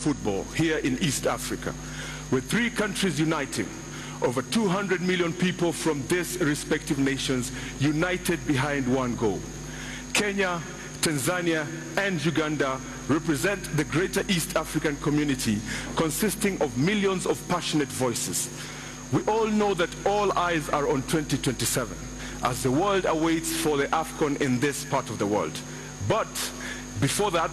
football here in East Africa, with 3 countries uniting, over 200 million people from these respective nations united behind one goal. Kenya, Tanzania, and Uganda represent the greater East African community consisting of millions of passionate voices. We all know that all eyes are on 2027 as the world awaits for the AFCON in this part of the world. But before that,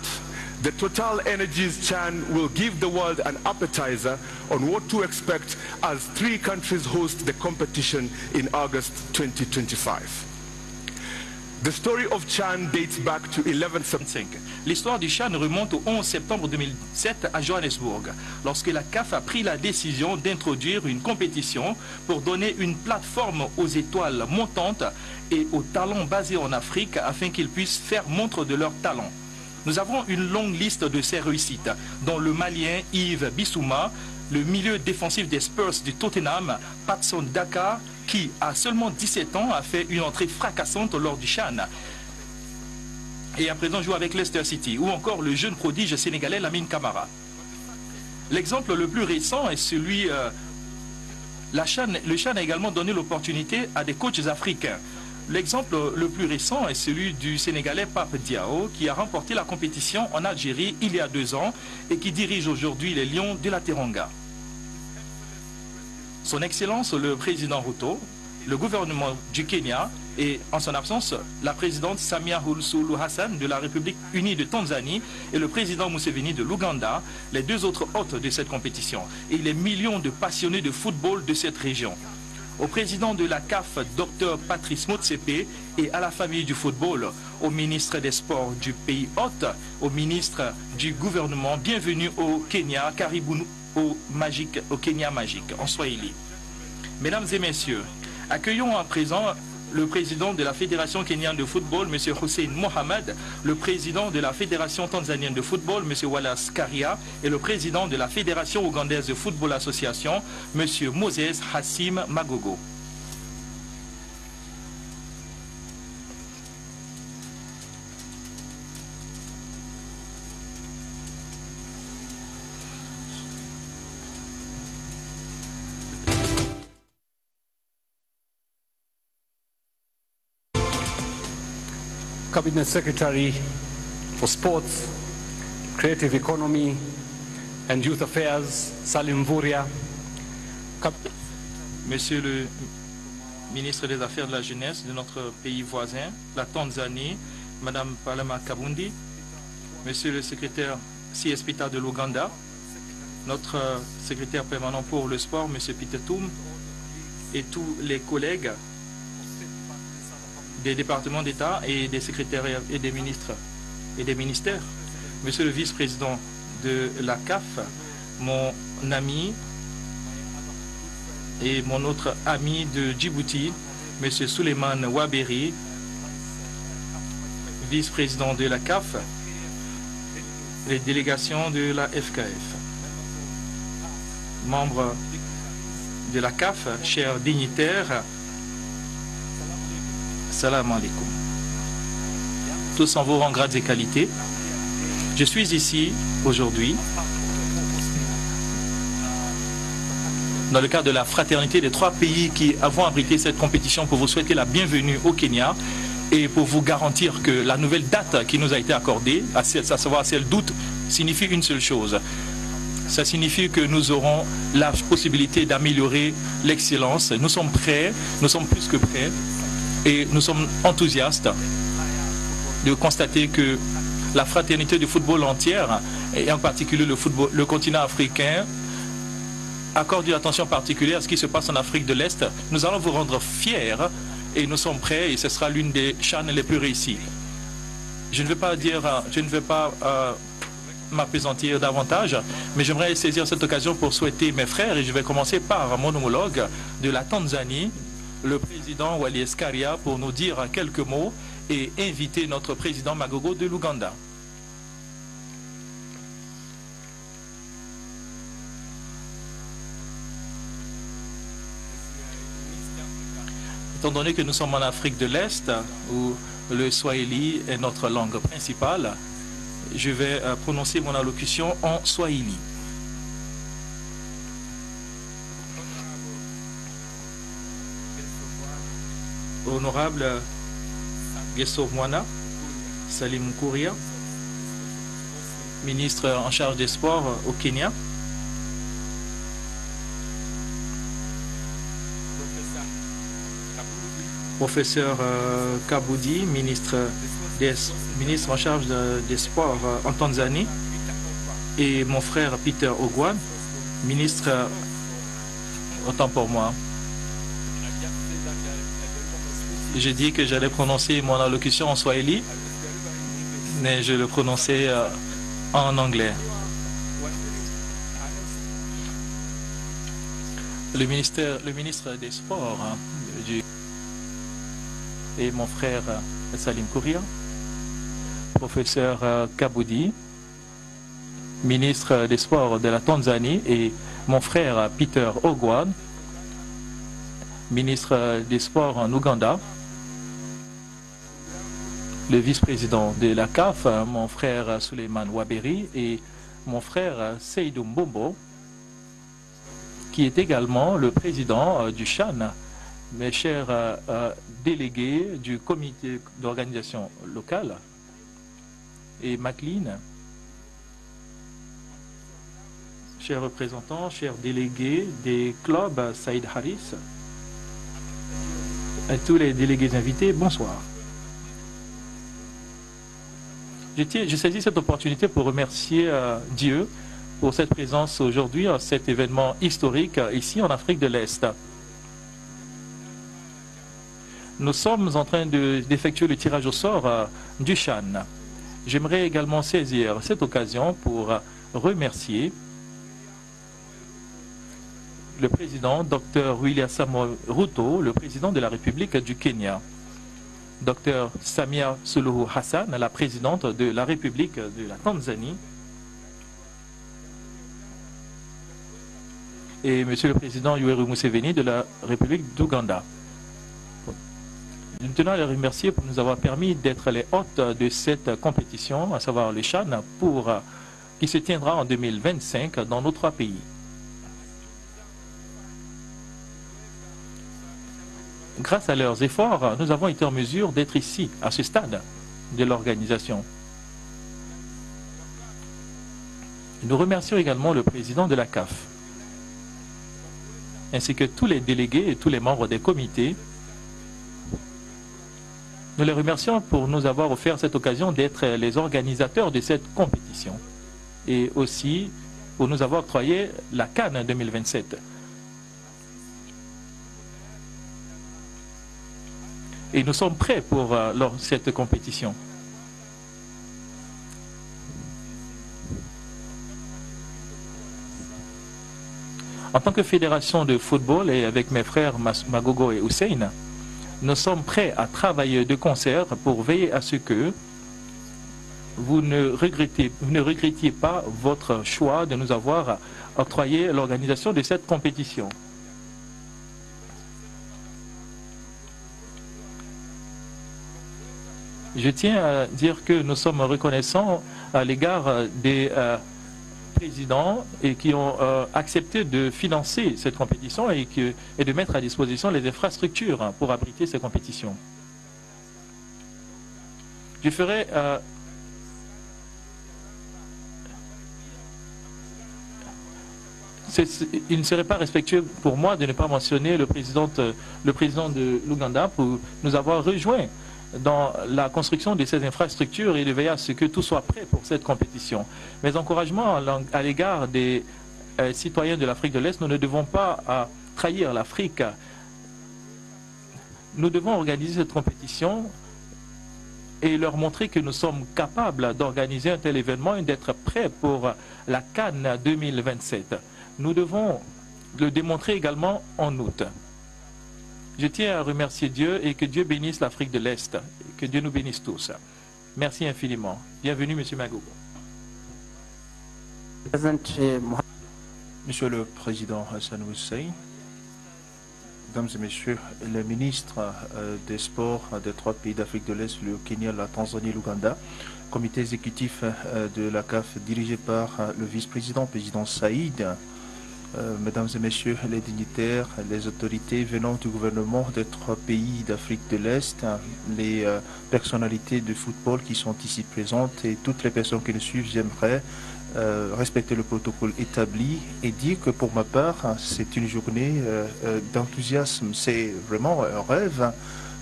the Total Energies Chan will give the world an appetizer on what to expect as 3 countries host the competition in August 2025. The story of Chan dates back to 1175. L'histoire du Chan remonte au 11 septembre 2007 à Johannesburg, lorsque la CAF a pris la décision d'introduire une compétition pour donner une plateforme aux étoiles montantes et aux talents basés en Afrique afin qu'ils puissent faire montre de leur talent. Nous avons une longue liste de ces réussites, dont le Malien Yves Bissouma, le milieu défensif des Spurs du Tottenham, Patson Daka, qui, à seulement 17 ans, a fait une entrée fracassante lors du Chan et à présent joue avec Leicester City, ou encore le jeune prodige sénégalais Lamine Camara. L'exemple le plus récent est celui... le Chan a également donné l'opportunité à des coachs africains. L'exemple le plus récent est celui du Sénégalais Pape Diao, qui a remporté la compétition en Algérie il y a 2 ans et qui dirige aujourd'hui les Lions de la Teranga. Son Excellence le Président Ruto, le gouvernement du Kenya et, en son absence, la présidente Samia Suluhu Hassan de la République unie de Tanzanie et le président Museveni de l'Ouganda, les 2 autres hôtes de cette compétition, et les millions de passionnés de football de cette région. Au président de la CAF, Dr Patrice Motsepe, et à la famille du football, au ministre des Sports du pays hôte, au ministre du gouvernement, bienvenue au Kenya, Karibu au Kenya magique, en Swahili. Mesdames et messieurs, accueillons à présent le président de la Fédération kenyane de football, M. Hussein Mohamed, le président de la Fédération tanzanienne de football, M. Wallace Karia, et le président de la Fédération ougandaise de football association, M. Moses Hassim Magogo. Cabinet Secretary for Sports, Creative Economy and Youth Affairs, Salim Vuria. Monsieur le ministre des Affaires de la Jeunesse de notre pays voisin, la Tanzanie, Madame Palama Kabundi, Monsieur le secrétaire CSPTA de l'Ouganda, notre secrétaire permanent pour le sport, Monsieur Peter Toum, et tous les collègues des départements d'État et des secrétariats et des ministres et des ministères, Monsieur le vice-président de la CAF, mon ami et mon autre ami de Djibouti, Monsieur Souleymane Waberi, vice-président de la CAF, les délégations de la FKF, membres de la CAF, chers dignitaires, salam alaikum. Tous en vos rangs, grades et qualités. Je suis ici aujourd'hui dans le cadre de la fraternité des 3 pays qui avons abrité cette compétition pour vous souhaiter la bienvenue au Kenya et pour vous garantir que la nouvelle date qui nous a été accordée, à savoir celle d'août, signifie une seule chose. Ça signifie que nous aurons la possibilité d'améliorer l'excellence. Nous sommes prêts, nous sommes plus que prêts. Et nous sommes enthousiastes de constater que la fraternité du football entière, et en particulier le continent africain, accorde une attention particulière à ce qui se passe en Afrique de l'Est. Nous allons vous rendre fiers et nous sommes prêts et ce sera l'une des CHAN les plus réussies. Je ne vais pas m'apaisantir davantage, mais j'aimerais saisir cette occasion pour souhaiter mes frères et je vais commencer par mon homologue de la Tanzanie, le président Wallace Karia, pour nous dire quelques mots et inviter notre président Magogo de l'Ouganda. Étant donné que nous sommes en Afrique de l'Est, où le Swahili est notre langue principale, Je vais prononcer mon allocution en Swahili. Honorable Gesso Mwana, Salim Mkuria, ministre en charge des sports au Kenya, professeur Kaboudi, ministre en charge des sports en Tanzanie, et mon frère Peter Ogwan, ministre, autant pour moi. J'ai dit que j'allais prononcer mon allocution en swahili, mais je le prononçais en anglais. Le ministre des Sports et mon frère Salim Mkuria, professeur Kaboudi, ministre des Sports de la Tanzanie, et mon frère Peter Ogwan, ministre des Sports en Ouganda, le vice-président de la CAF, mon frère Suleiman Waberi, et mon frère Seydou Mbombo, qui est également le président du CHAN, mes chers délégués du comité d'organisation locale, et McLean, chers représentants, chers délégués des clubs Saïd Harris, à tous les délégués invités, bonsoir. Je saisis cette opportunité pour remercier Dieu pour cette présence aujourd'hui à cet événement historique ici en Afrique de l'Est. Nous sommes en train d'effectuer le tirage au sort du CHAN. J'aimerais également saisir cette occasion pour remercier le président Dr William Samoei Ruto, le président de la République du Kenya. Dr Samia Suluhu Hassan, la présidente de la République de la Tanzanie, et Monsieur le Président Yoweri Museveni de la République d'Ouganda. Nous tenons à les remercier pour nous avoir permis d'être les hôtes de cette compétition, à savoir le CHAN, qui se tiendra en 2025 dans nos 3 pays. Grâce à leurs efforts, nous avons été en mesure d'être ici, à ce stade de l'organisation. Nous remercions également le président de la CAF, ainsi que tous les délégués et tous les membres des comités. Nous les remercions pour nous avoir offert cette occasion d'être les organisateurs de cette compétition et aussi pour nous avoir octroyé la CAN 2027. Et nous sommes prêts pour cette compétition. En tant que fédération de football et avec mes frères Magogo et Hussein, nous sommes prêts à travailler de concert pour veiller à ce que vous ne regrettiez pas votre choix de nous avoir octroyé l'organisation de cette compétition. Je tiens à dire que nous sommes reconnaissants à l'égard des présidents et qui ont accepté de financer cette compétition et de mettre à disposition les infrastructures pour abriter ces compétitions. Je ferai il ne serait pas respectueux pour moi de ne pas mentionner le président de l'Ouganda pour nous avoir rejoints dans la construction de ces infrastructures et de veiller à ce que tout soit prêt pour cette compétition. Mes encouragements à l'égard des citoyens de l'Afrique de l'Est, nous ne devons pas trahir l'Afrique. Nous devons organiser cette compétition et leur montrer que nous sommes capables d'organiser un tel événement et d'être prêts pour la CAN 2027. Nous devons le démontrer également en août. Je tiens à remercier Dieu et que Dieu bénisse l'Afrique de l'Est. Que Dieu nous bénisse tous. Merci infiniment. Bienvenue, M. Magogo. Monsieur le Président Hassan Hussein, Mesdames et Messieurs les ministres des Sports des 3 pays d'Afrique de l'Est, le Kenya, la Tanzanie et l'Ouganda, comité exécutif de la CAF dirigé par le vice-président, président Saïd, mesdames et messieurs les dignitaires, les autorités venant du gouvernement des 3 pays d'Afrique de l'Est, les personnalités de football qui sont ici présentes et toutes les personnes qui nous suivent, j'aimerais respecter le protocole établi et dire que pour ma part, c'est une journée d'enthousiasme. C'est vraiment un rêve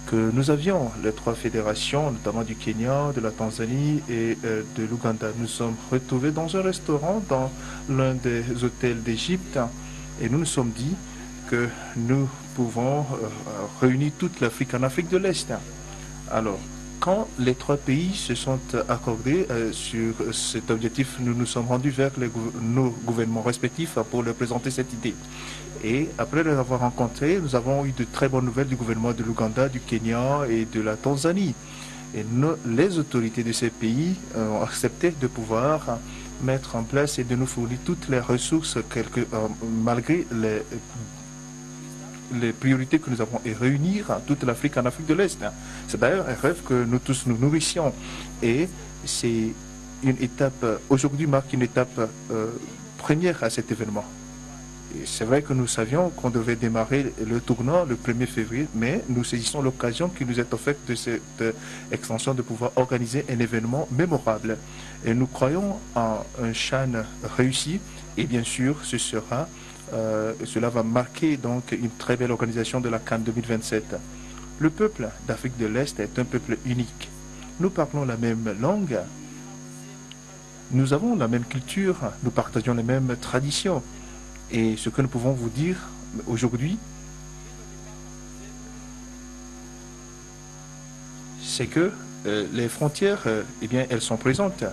que nous avions, les 3 fédérations, notamment du Kenya, de la Tanzanie et de l'Ouganda. Nous sommes retrouvés dans un restaurant, dans l'un des hôtels d'Égypte, et nous nous sommes dit que nous pouvons réunir toute l'Afrique en Afrique de l'Est. Alors, quand les 3 pays se sont accordés sur cet objectif, nous nous sommes rendus vers nos gouvernements respectifs pour leur présenter cette idée. Et après les avoir rencontrés, nous avons eu de très bonnes nouvelles du gouvernement de l'Ouganda, du Kenya et de la Tanzanie. Et les autorités de ces pays ont accepté de pouvoir mettre en place et de nous fournir toutes les ressources malgré les priorités que nous avons et réunir toute l'Afrique en Afrique de l'Est. C'est d'ailleurs un rêve que nous tous nous nourrissions. Et c'est une étape, aujourd'hui marque une étape première à cet événement. C'est vrai que nous savions qu'on devait démarrer le tournoi le 1er février, mais nous saisissons l'occasion qui nous est offerte de cette extension de pouvoir organiser un événement mémorable. Et nous croyons en un CHAN réussi et bien sûr cela va marquer donc une très belle organisation de la CAN 2027. Le peuple d'Afrique de l'Est est un peuple unique. Nous parlons la même langue, nous avons la même culture, nous partageons les mêmes traditions. Et ce que nous pouvons vous dire aujourd'hui, c'est que les frontières, eh bien, elles sont présentes.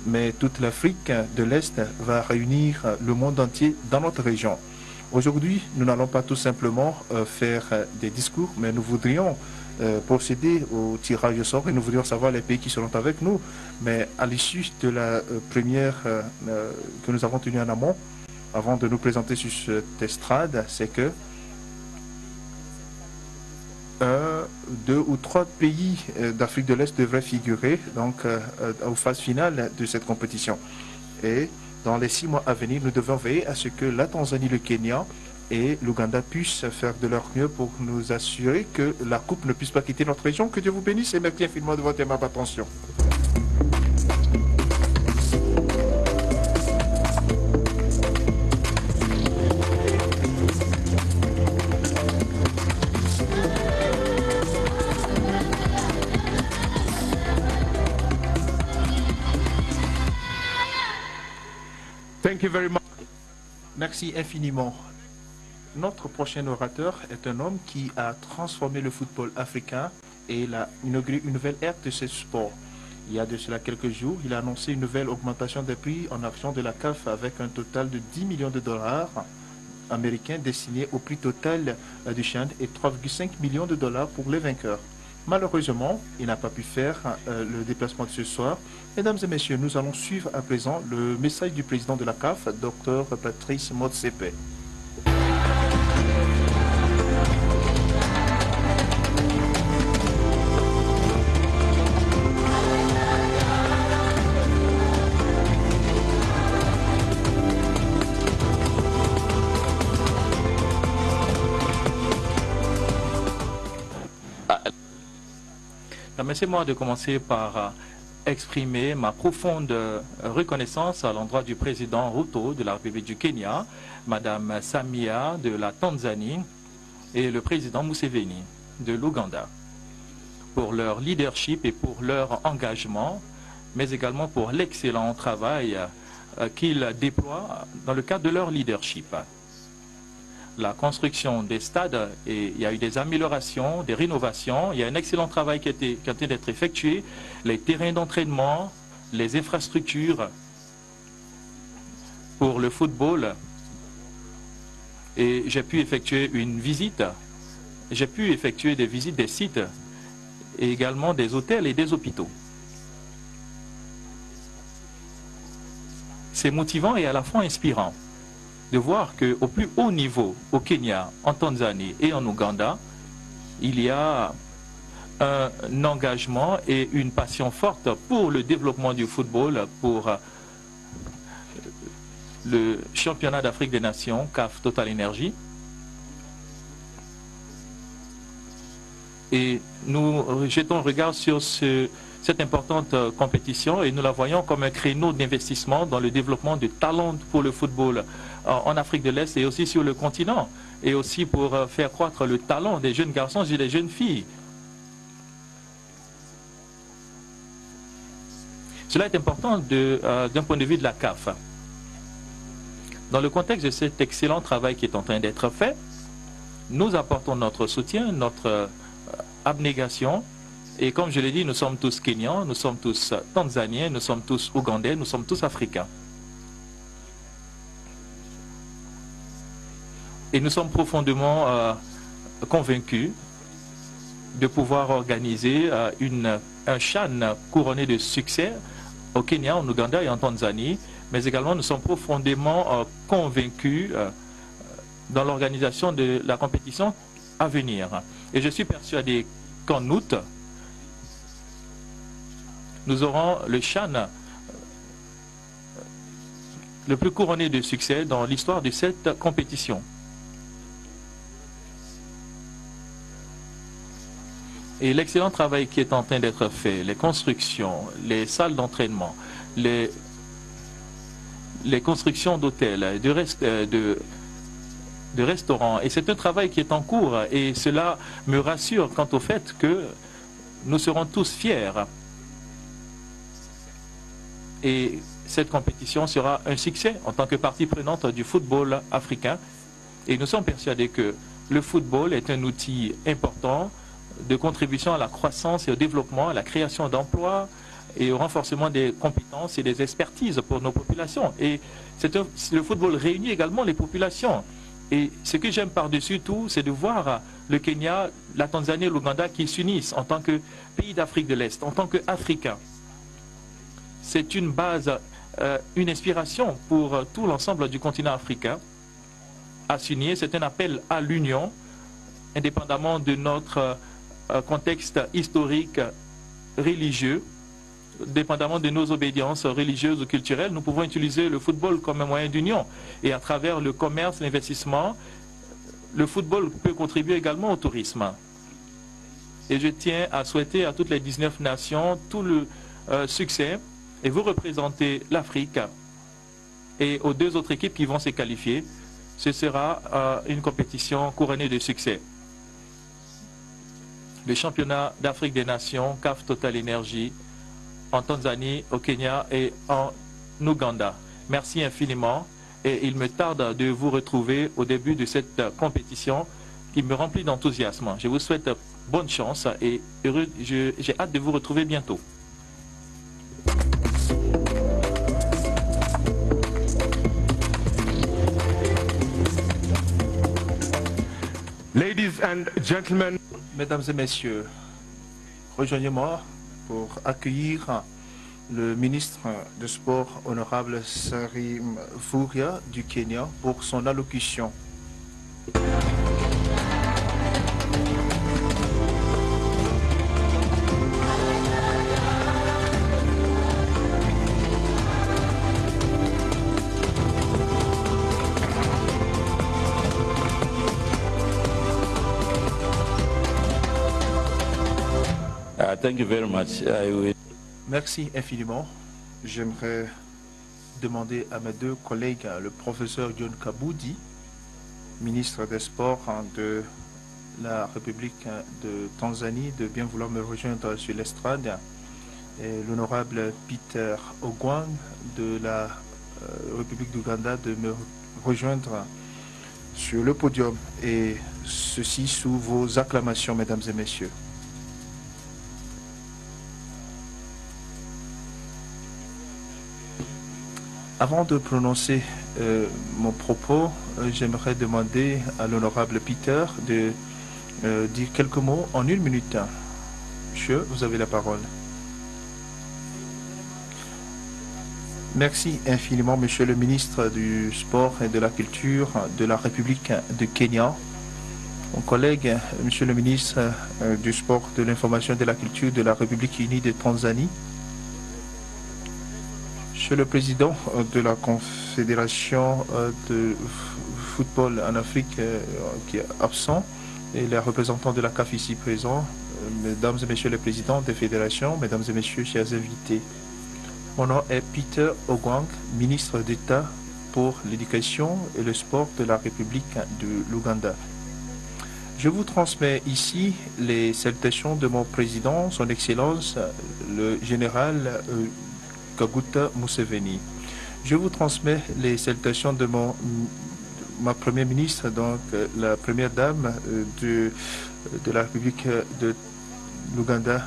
Mais toute l'Afrique de l'Est va réunir le monde entier dans notre région. Aujourd'hui, nous n'allons pas tout simplement faire des discours, mais nous voudrions procéder au tirage au sort et nous voudrions savoir les pays qui seront avec nous. Mais à l'issue de la première que nous avons tenue en amont, avant de nous présenter sur cette estrade, c'est que 2 ou 3 pays d'Afrique de l'Est devraient figurer donc aux phases finales de cette compétition. Et dans les 6 mois à venir, nous devons veiller à ce que la Tanzanie, le Kenya et l'Ouganda puissent faire de leur mieux pour nous assurer que la coupe ne puisse pas quitter notre région. Que Dieu vous bénisse et merci infiniment de votre aimable attention. Thank you very much. Merci infiniment. Notre prochain orateur est un homme qui a transformé le football africain et il a inauguré une nouvelle ère de ce sport. Il y a de cela quelques jours, il a annoncé une nouvelle augmentation des prix en action de la CAF avec un total de 10 millions de dollars américains destinés au prix total du CHAN et 3,5 millions de dollars pour les vainqueurs. Malheureusement, il n'a pas pu faire le déplacement de ce soir. Mesdames et messieurs, nous allons suivre à présent le message du président de la CAF, Dr Patrice Motsepe. Permettez-moi de commencer par exprimer ma profonde reconnaissance à l'endroit du président Ruto de la République du Kenya, Madame Samia de la Tanzanie et le président Museveni de l'Ouganda pour leur leadership et pour leur engagement, mais également pour l'excellent travail qu'ils déploient dans le cadre de leur leadership. La construction des stades, et il y a eu des améliorations, des rénovations, il y a un excellent travail qui a été d'être effectué, les terrains d'entraînement, les infrastructures pour le football. Et j'ai pu effectuer une visite, j'ai pu effectuer des visites des sites et également des hôtels et des hôpitaux. C'est motivant et à la fois inspirant de voir qu'au plus haut niveau, au Kenya, en Tanzanie et en Ouganda, il y a un engagement et une passion forte pour le développement du football, pour le championnat d'Afrique des Nations, CAF Total Energy. Et nous jetons un regard sur cette importante compétition et nous la voyons comme un créneau d'investissement dans le développement de talents pour le football en Afrique de l'Est et aussi sur le continent, et aussi pour faire croître le talent des jeunes garçons et des jeunes filles. Cela est important d'un point de vue de la CAF. Dans le contexte de cet excellent travail qui est en train d'être fait, nous apportons notre soutien, notre abnégation. Et comme je l'ai dit, nous sommes tous Kenyans, nous sommes tous Tanzaniens, nous sommes tous Ougandais, nous sommes tous Africains. Et nous sommes profondément convaincus de pouvoir organiser un CHAN couronné de succès au Kenya, en Ouganda et en Tanzanie, mais également nous sommes profondément convaincus dans l'organisation de la compétition à venir. Et je suis persuadé qu'en août, nous aurons le CHAN le plus couronné de succès dans l'histoire de cette compétition. Et l'excellent travail qui est en train d'être fait, les constructions, les salles d'entraînement, les constructions d'hôtels, de restaurants, et c'est un travail qui est en cours et cela me rassure quant au fait que nous serons tous fiers. Et cette compétition sera un succès en tant que partie prenante du football africain. Et nous sommes persuadés que le football est un outil important de contribution à la croissance et au développement, à la création d'emplois et au renforcement des compétences et des expertises pour nos populations. Et le football réunit également les populations. Et ce que j'aime par-dessus tout, c'est de voir le Kenya, la Tanzanie et l'Ouganda qui s'unissent en tant que pays d'Afrique de l'Est, en tant qu'Africains. C'est une base, une inspiration pour tout l'ensemble du continent africain à s'unir. C'est un appel à l'union, indépendamment de notre contexte historique, religieux, dépendamment de nos obédiences religieuses ou culturelles. Nous pouvons utiliser le football comme un moyen d'union. Et à travers le commerce, l'investissement, le football peut contribuer également au tourisme. Et je tiens à souhaiter à toutes les 19 nations tout le succès. Et vous représentez l'Afrique et aux deux autres équipes qui vont se qualifier. Ce sera une compétition couronnée de succès. Le championnat d'Afrique des Nations, CAF Total Energy, en Tanzanie, au Kenya et en Ouganda. Merci infiniment et il me tarde de vous retrouver au début de cette compétition qui me remplit d'enthousiasme. Je vous souhaite bonne chance et j'ai hâte de vous retrouver bientôt. Ladies and gentlemen, Mesdames et messieurs, rejoignez-moi pour accueillir le ministre des Sports, honorable Salim Mvurya du Kenya, pour son allocution. Thank you very much. Merci infiniment. J'aimerais demander à mes deux collègues, le professeur John Kaboudi, ministre des Sports de la République de Tanzanie, de bien vouloir me rejoindre sur l'estrade, et l'honorable Peter Ogwang de la République d'Ouganda de me rejoindre sur le podium. Et ceci sous vos acclamations, mesdames et messieurs. Avant de prononcer mon propos, j'aimerais demander à l'honorable Peter de dire quelques mots en 1 minute. Monsieur, vous avez la parole. Merci infiniment, monsieur le ministre du Sport et de la Culture de la République de Kenya. Mon collègue, Monsieur le ministre du Sport, de l'Information et de la Culture de la République unie de Tanzanie, Monsieur le Président de la Confédération de football en Afrique qui est absent, et les représentants de la CAF ici présents, Mesdames et Messieurs les Présidents des fédérations, Mesdames et Messieurs, chers invités. Mon nom est Peter Ogwang, ministre d'État pour l'éducation et le sport de la République de l'Ouganda. Je vous transmets ici les salutations de mon président, son Excellence, le général Kaguta Museveni. Je vous transmets les salutations de ma première ministre, donc la première dame de la République de l'Ouganda,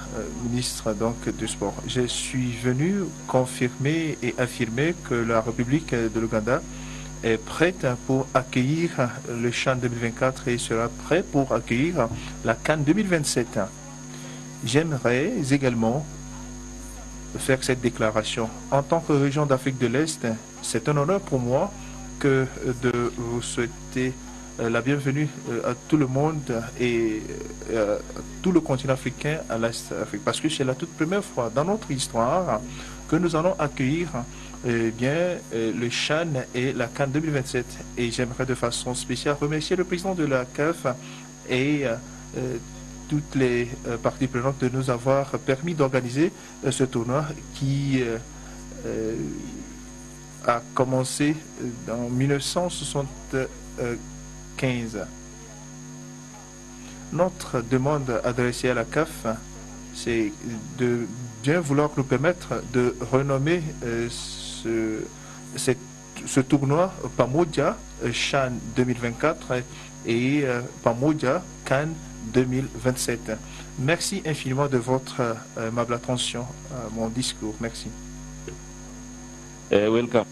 ministre donc du sport. Je suis venu confirmer et affirmer que la République de l'Ouganda est prête pour accueillir le CHAN 2024 et sera prêt pour accueillir la CAN 2027. J'aimerais également faire cette déclaration. En tant que région d'Afrique de l'Est, c'est un honneur pour moi que de vous souhaiter la bienvenue à tout le monde et à tout le continent africain à l'Est Afrique. Parce que c'est la toute première fois dans notre histoire que nous allons accueillir le CHAN et la CAN 2027. Et j'aimerais de façon spéciale remercier le président de la CAF et toutes les parties prenantes de nous avoir permis d'organiser ce tournoi qui a commencé en 1975. Notre demande adressée à la CAF, c'est de bien vouloir nous permettre de renommer ce tournoi Pamoja CHAN 2024 et Pamoja CAN 2027. Merci infiniment de votre aimable attention à mon discours. Merci. Welcome.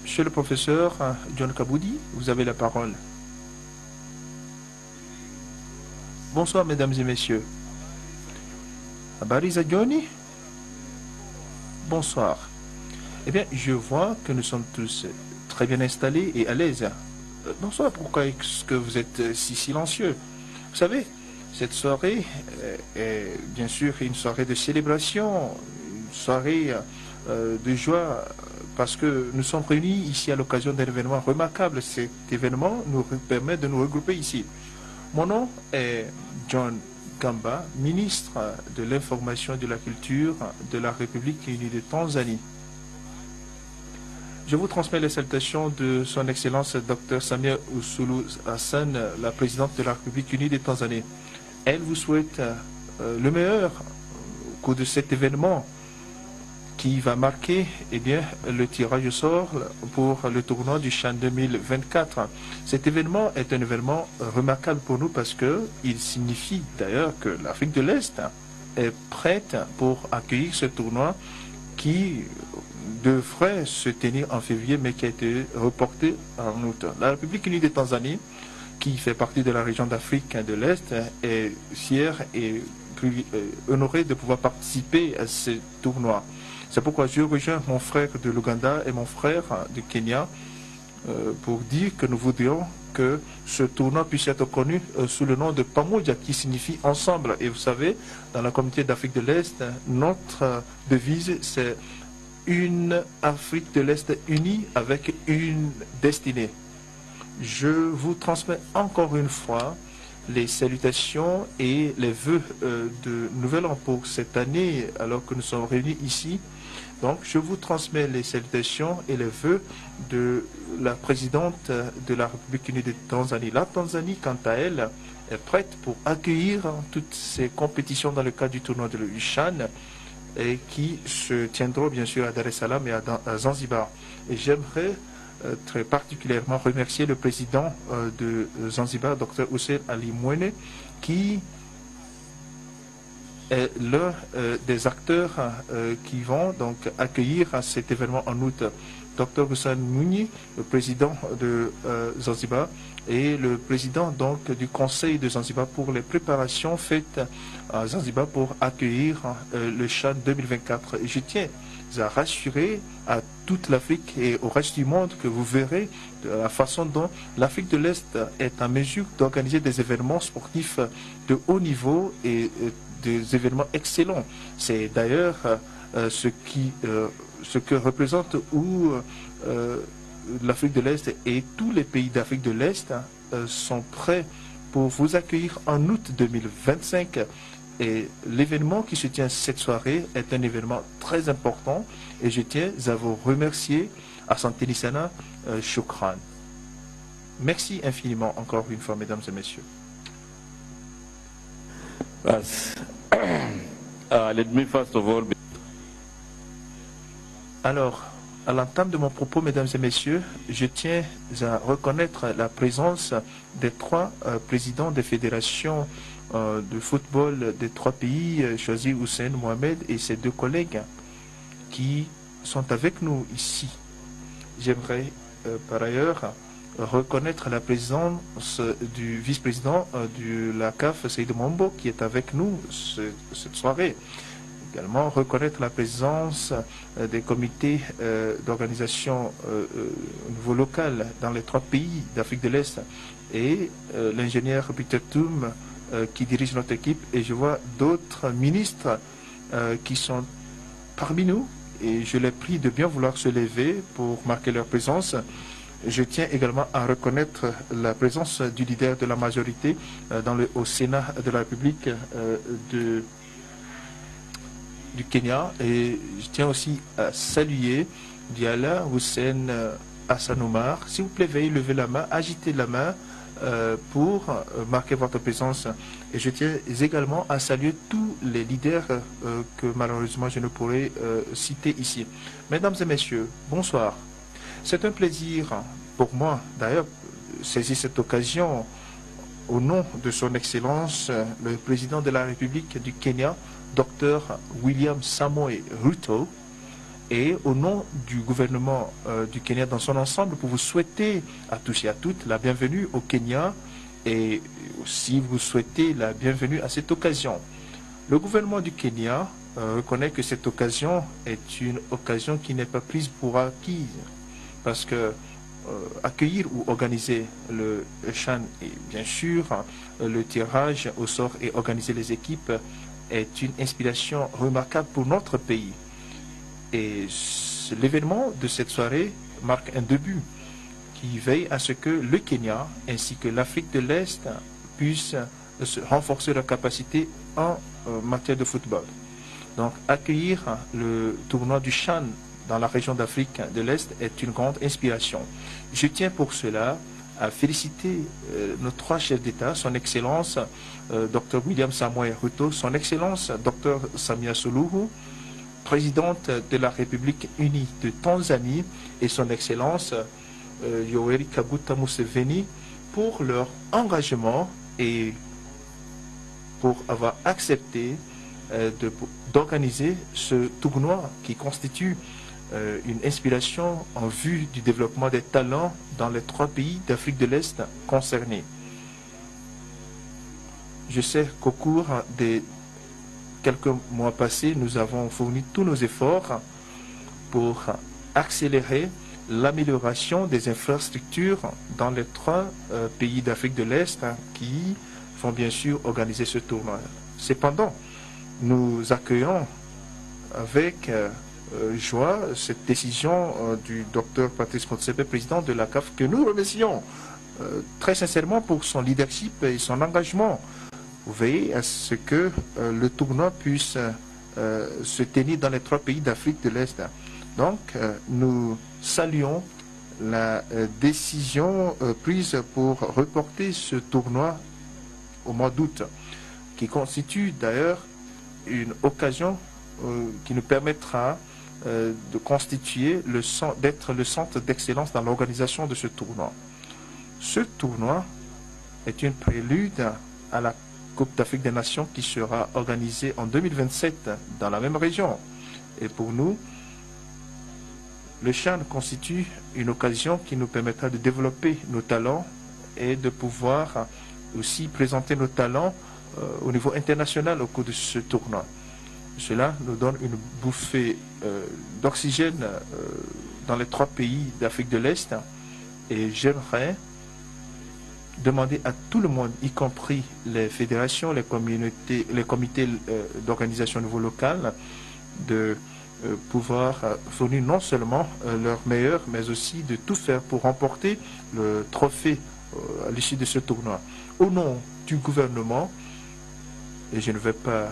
Monsieur le professeur John Kaboudi, vous avez la parole. Bonsoir, mesdames et messieurs. Habari za Johnny? Bonsoir. Eh bien, je vois que nous sommes tous très bien installés et à l'aise. Bonsoir, pourquoi est-ce que vous êtes si silencieux? Vous savez, cette soirée est bien sûr une soirée de célébration, une soirée de joie, parce que nous sommes réunis ici à l'occasion d'un événement remarquable. Cet événement nous permet de nous regrouper ici. Mon nom est John Gamba, ministre de l'Information et de la Culture de la République unie de Tanzanie. Je vous transmets les salutations de son Excellence Dr Samia Suluhu Hassan, la présidente de la République unie de Tanzanie. Elle vous souhaite le meilleur au cours de cet événement qui va marquer le tirage au sort pour le tournoi du CHAN 2024. Cet événement est un événement remarquable pour nous parce qu'il signifie d'ailleurs que l'Afrique de l'Est est prête pour accueillir ce tournoi qui devrait se tenir en février mais qui a été reporté en août. La République unie de Tanzanie, qui fait partie de la région d'Afrique de l'Est, est fière et honorée de pouvoir participer à ce tournoi. C'est pourquoi je rejoins mon frère de l'Ouganda et mon frère du Kenya pour dire que nous voudrions que ce tournoi puisse être connu sous le nom de Pamoja, qui signifie ensemble. Et vous savez, dans la communauté d'Afrique de l'Est, notre devise, c'est une Afrique de l'Est unie avec une destinée. Je vous transmets encore une fois les salutations et les vœux de Nouvel An pour cette année, alors que nous sommes réunis ici. Donc, je vous transmets les salutations et les vœux de la présidente de la République unie de Tanzanie. La Tanzanie, quant à elle, est prête pour accueillir toutes ces compétitions dans le cadre du tournoi de l'UCHAN et qui se tiendront bien sûr à Dar es Salaam et à Zanzibar. Et j'aimerais très particulièrement remercier le président de Zanzibar, Dr Hussein Ali Mwene, qui est l'un des acteurs qui vont donc accueillir cet événement en août. Dr Hussein Mwinyi, le président de Zanzibar, et le président donc du Conseil de Zanzibar pour les préparations faites à Zanzibar pour accueillir le CHAN 2024. Et je tiens a rassuré à toute l'Afrique et au reste du monde que vous verrez de la façon dont l'Afrique de l'Est est en mesure d'organiser des événements sportifs de haut niveau et des événements excellents. C'est d'ailleurs ce que représente l'Afrique de l'Est, et tous les pays d'Afrique de l'Est sont prêts pour vous accueillir en août 2025. Et l'événement qui se tient cette soirée est un événement très important et je tiens à vous remercier. Asante Sana, Shukran. Merci infiniment encore une fois, mesdames et messieurs. Let me first of all... Alors, à l'entame de mon propos, mesdames et messieurs, je tiens à reconnaître la présence des trois présidents des fédérations de football des trois pays, Choisi Hussein Mohamed et ses deux collègues qui sont avec nous ici. J'aimerais par ailleurs reconnaître la présence du vice-président de la CAF, Seyd Mombo, qui est avec nous cette soirée. Également reconnaître la présence des comités d'organisation au niveau local dans les trois pays d'Afrique de l'Est et l'ingénieur Peter Toum qui dirige notre équipe, et je vois d'autres ministres qui sont parmi nous et je les prie de bien vouloir se lever pour marquer leur présence. Je tiens également à reconnaître la présence du leader de la majorité au Sénat de la République du Kenya, et je tiens aussi à saluer Diala Hussein Hassan Omar. S'il vous plaît, veuillez lever la main, agiter la main pour marquer votre présence. Et je tiens également à saluer tous les leaders que malheureusement je ne pourrai citer ici. Mesdames et messieurs, bonsoir. C'est un plaisir pour moi, d'ailleurs, saisir cette occasion au nom de son Excellence, le président de la République du Kenya, Dr William Samoei Ruto, et au nom du gouvernement du Kenya dans son ensemble, pour vous souhaiter à tous et à toutes la bienvenue au Kenya et aussi vous souhaiter la bienvenue à cette occasion. Le gouvernement du Kenya reconnaît que cette occasion est une occasion qui n'est pas prise pour acquise, parce que accueillir ou organiser le CHAN et bien sûr le tirage au sort et organiser les équipes est une inspiration remarquable pour notre pays. Et l'événement de cette soirée marque un début qui veille à ce que le Kenya ainsi que l'Afrique de l'Est puissent renforcer leur capacité en matière de football. Donc accueillir le tournoi du CHAN dans la région d'Afrique de l'Est est une grande inspiration. Je tiens pour cela à féliciter nos trois chefs d'État, son Excellence Dr William Samoei Ruto, son Excellence Dr Samia Suluhu, présidente de la République unie de Tanzanie, et son Excellence Yoweri Kaguta Museveni pour leur engagement et pour avoir accepté d'organiser ce tournoi qui constitue une inspiration en vue du développement des talents dans les trois pays d'Afrique de l'Est concernés. Je sais qu'au cours des quelques mois passés, nous avons fourni tous nos efforts pour accélérer l'amélioration des infrastructures dans les trois pays d'Afrique de l'Est qui vont bien sûr organiser ce tournoi. Cependant, nous accueillons avec joie cette décision du docteur Patrice Motsepe, président de la CAF, que nous remercions très sincèrement pour son leadership et son engagement. Vous veillez à ce que le tournoi puisse se tenir dans les trois pays d'Afrique de l'Est. Donc, nous saluons la décision prise pour reporter ce tournoi au mois d'août, qui constitue d'ailleurs une occasion qui nous permettra de constituer d'être le centre d'excellence dans l'organisation de ce tournoi. Ce tournoi est une prélude à la Coupe d'Afrique des Nations qui sera organisée en 2027 dans la même région. Et pour nous, le CHAN constitue une occasion qui nous permettra de développer nos talents et de pouvoir aussi présenter nos talents au niveau international au cours de ce tournoi. Cela nous donne une bouffée d'oxygène dans les 3 pays d'Afrique de l'Est. Et j'aimerais demander à tout le monde, y compris les fédérations, les communautés, les comités d'organisation au niveau local, de pouvoir fournir non seulement leur meilleur, mais aussi de tout faire pour remporter le trophée à l'issue de ce tournoi. Au nom du gouvernement, et je ne vais pas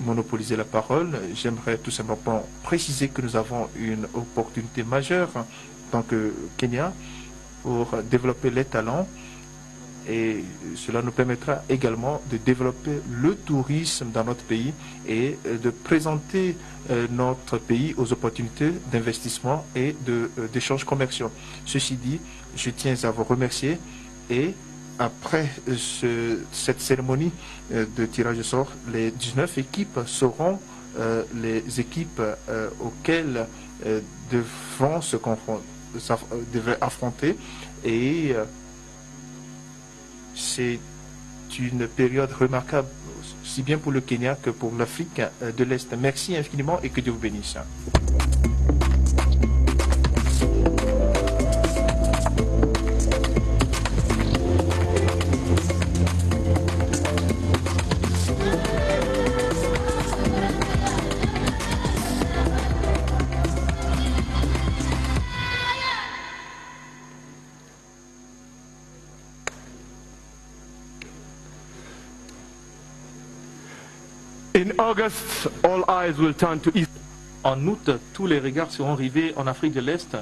monopoliser la parole, j'aimerais tout simplement préciser que nous avons une opportunité majeure en tant que Kenya pour développer les talents, et cela nous permettra également de développer le tourisme dans notre pays et de présenter notre pays aux opportunités d'investissement et d'échanges commerciaux. Ceci dit, je tiens à vous remercier, et après cette cérémonie de tirage au sort, les 19 équipes seront les équipes auxquelles devront se confronter, devraient affronter, et c'est une période remarquable, si bien pour le Kenya que pour l'Afrique de l'Est. Merci infiniment et que Dieu vous bénisse. In August, all eyes will turn to East. En août, tous les regards seront rivés en Afrique de l'Est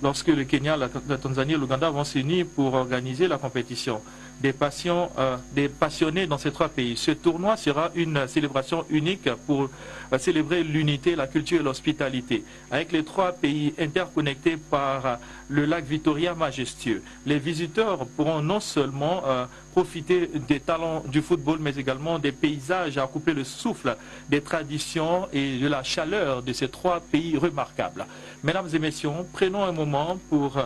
lorsque le Kenya, la Tanzanie et l'Ouganda vont s'unir pour organiser la compétition. Des passionnés dans ces 3 pays. Ce tournoi sera une célébration unique pour célébrer l'unité, la culture et l'hospitalité. Avec les 3 pays interconnectés par le lac Victoria majestueux, les visiteurs pourront non seulement profiter des talents du football, mais également des paysages à couper le souffle, des traditions et de la chaleur de ces 3 pays remarquables. Mesdames et messieurs, prenons un moment pour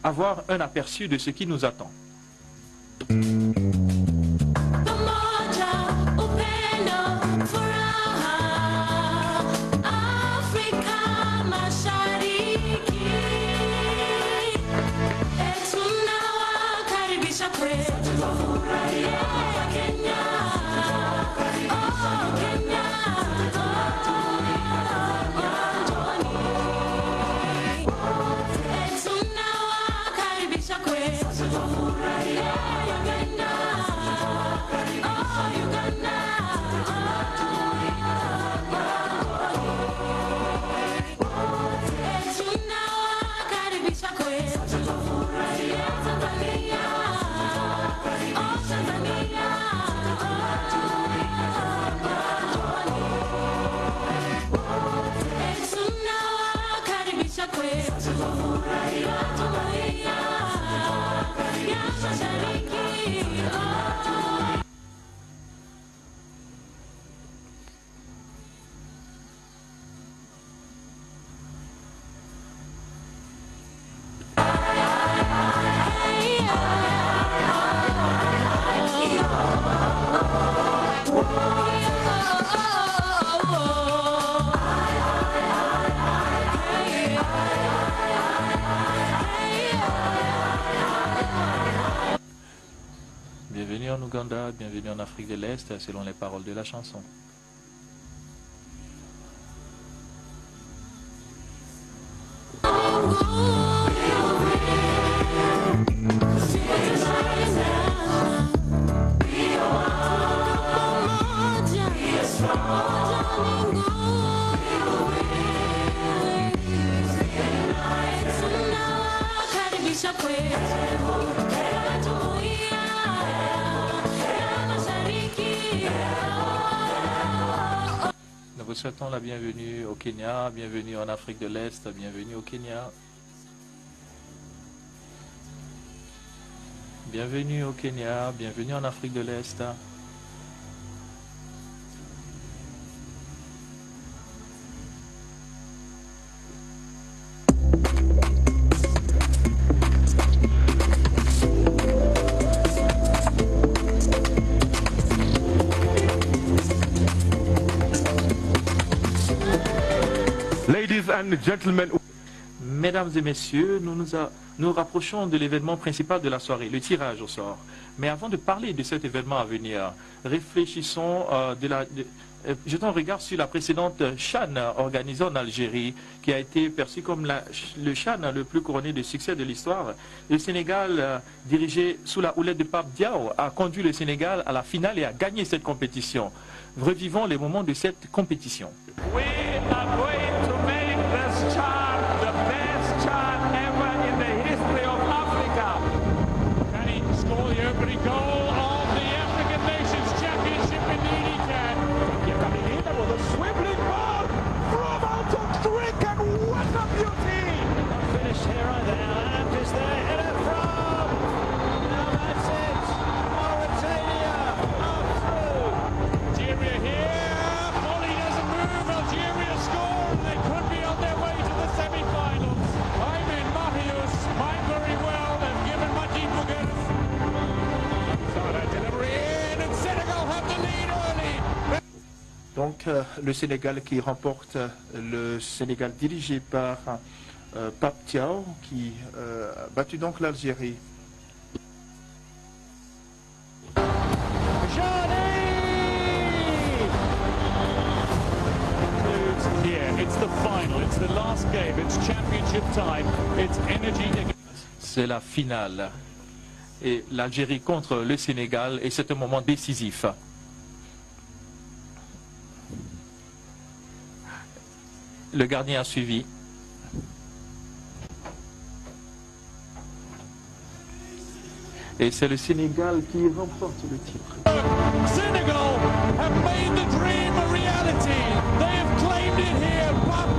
avoir un aperçu de ce qui nous attend. Bienvenue en Ouganda, bienvenue en Afrique de l'Est, selon les paroles de la chanson. Nous vous souhaitons la bienvenue au Kenya, bienvenue en Afrique de l'Est, bienvenue au Kenya. Bienvenue au Kenya, bienvenue en Afrique de l'Est. and gentlemen. Mesdames et messieurs, nous rapprochons de l'événement principal de la soirée, le tirage au sort. Mais avant de parler de cet événement à venir, réfléchissons, jetons un regard sur la précédente CHAN organisée en Algérie, qui a été perçue comme le CHAN le plus couronné de succès de l'histoire. Le Sénégal, dirigé sous la houlette de Pape Diaw, a conduit le Sénégal à la finale et a gagné cette compétition. Revivons les moments de cette compétition. We are going to make this CHAN the best CHAN ever in the history of Africa. Can he score the opening goal of the African Nations Championship? Indeed he can. You're coming in with a swiveling ball from out of trick, and what a beauty! Finished here either now, and is there header from? Now that's it. Mauritania are through. Algeria here. Molly doesn't move. Algeria score. They could be on their way to the semi-finals. Ayman Mahious might very well have given Majid Bougueras. Saw that delivery in, and Senegal have the lead early. Donc le Sénégal qui remporte, le Sénégal dirigé par Pape Diaw qui a battu donc l'Algérie. Here, it's the final, it's the last game, it's championship time, it's energy. C'est la finale. Et l'Algérie contre le Sénégal, et c'est un moment décisif. Le gardien a suivi. Et c'est le Sénégal qui remporte le titre. Senegal have made the dream a reality. They have claimed it here. Pape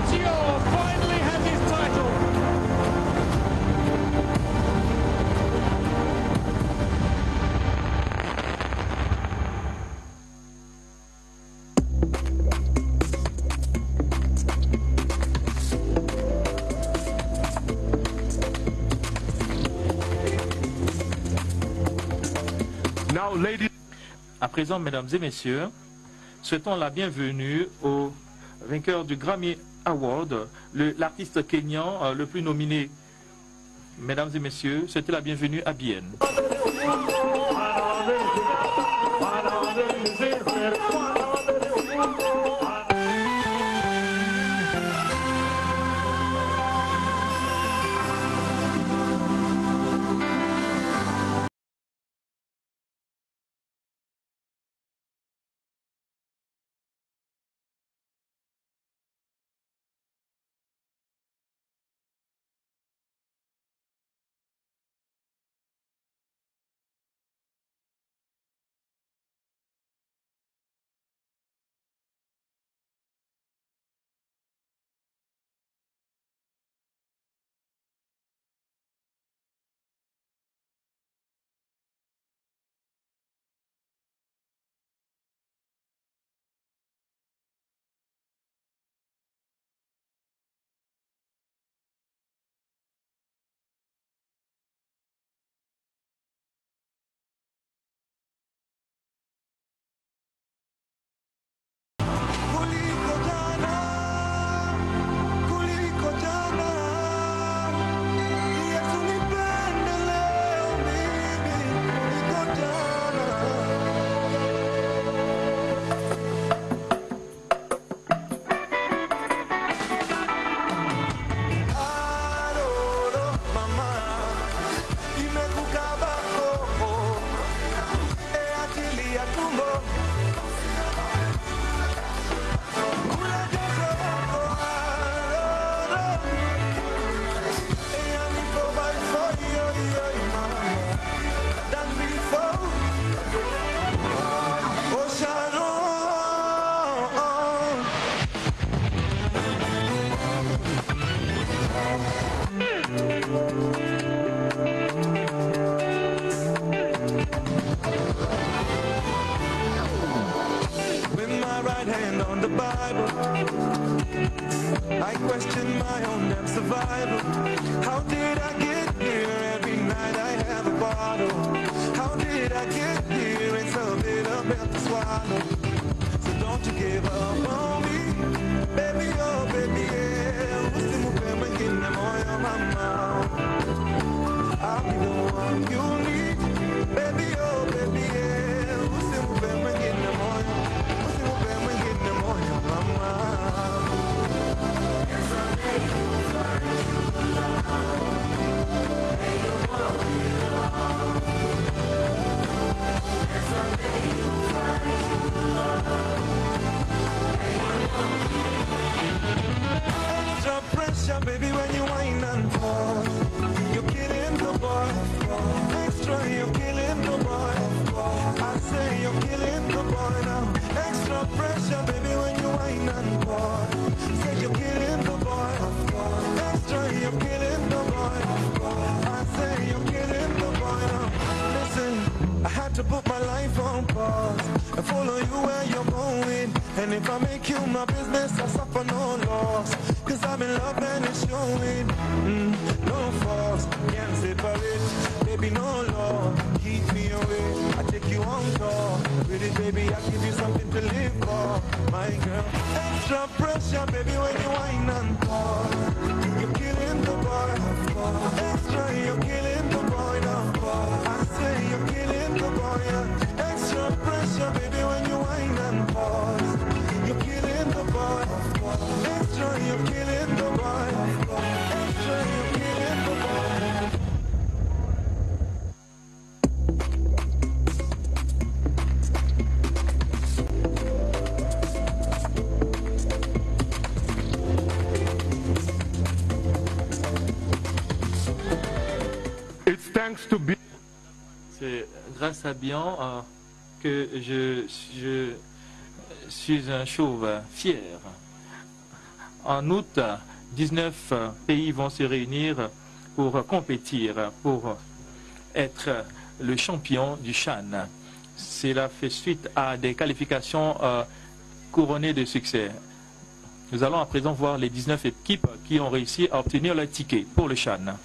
Diaw finally has his title. Now, ladies. À présent, mesdames et messieurs, souhaitons la bienvenue au vainqueur du Grammy Award, l'artiste kényan le plus nominé. Mesdames et messieurs, c'était la bienvenue à Bien. I question my own damn survival. How did I get here? Every night I have a bottle. How did I get here? It's a bitter pill to swallow. So don't you give up on me, baby, oh baby, mama. I'll be the one you need. Baby, oh, baby, yeah. Usimupe mwingine moyo. Usimupe mwingine moyo, mama. Yes, I made you find true love. May your world belong. Yes, I made you find true love. Extra pressure, baby, when you whine and fall. You're killing the boy. Extra, you're killing the boy. I say you're killing the boy now. Extra pressure, baby, when you whine and fall. Say you're killing the boy. Extra, you're killing the boy. I say you're killing the boy now. Listen, I had to put my life on pause and follow you where you're going. And if I make you my business, I suffer no loss. Cause I'm in love and it's showing. No force, can't separate. Baby, no law, keep me away. I take you on tour. With it, baby, I give you something to live for. My girl, extra pressure, baby, when you whine and fall. You're killing the boy. Extra, you're killing the boy now. I say you're killing the boy. Extra pressure, baby, when you whine and fall. You're killing the boy. Extra, you're killing the boy. Extra, you're killing the boy. It's thanks to be. C'est grâce à Bian que je suis un chauve fier. En août, 19 pays vont se réunir pour compétir, pour être le champion du CHAN. Cela fait suite à des qualifications couronnées de succès. Nous allons à présent voir les 19 équipes qui ont réussi à obtenir leur ticket pour le CHAN.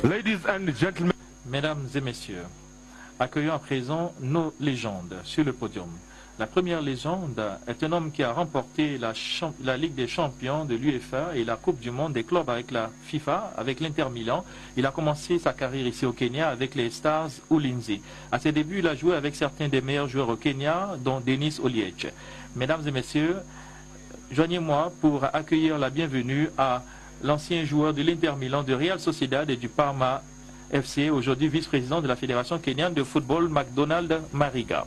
Ladies and gentlemen, Mesdames et messieurs, Accueillons à présent nos légendes sur le podium. La première légende est un homme qui a remporté la Ligue des champions de l'UEFA et la Coupe du monde des clubs avec la FIFA, avec l'Inter Milan. Il a commencé sa carrière ici au Kenya avec les Stars Ulinzi. À ses débuts, il a joué avec certains des meilleurs joueurs au Kenya, dont Denis Oliech. Mesdames et messieurs, joignez-moi pour accueillir la bienvenue à l'ancien joueur de l'Inter Milan, de Real Sociedad et du Parma FC, aujourd'hui vice-président de la Fédération kenyane de football, McDonald Mariga.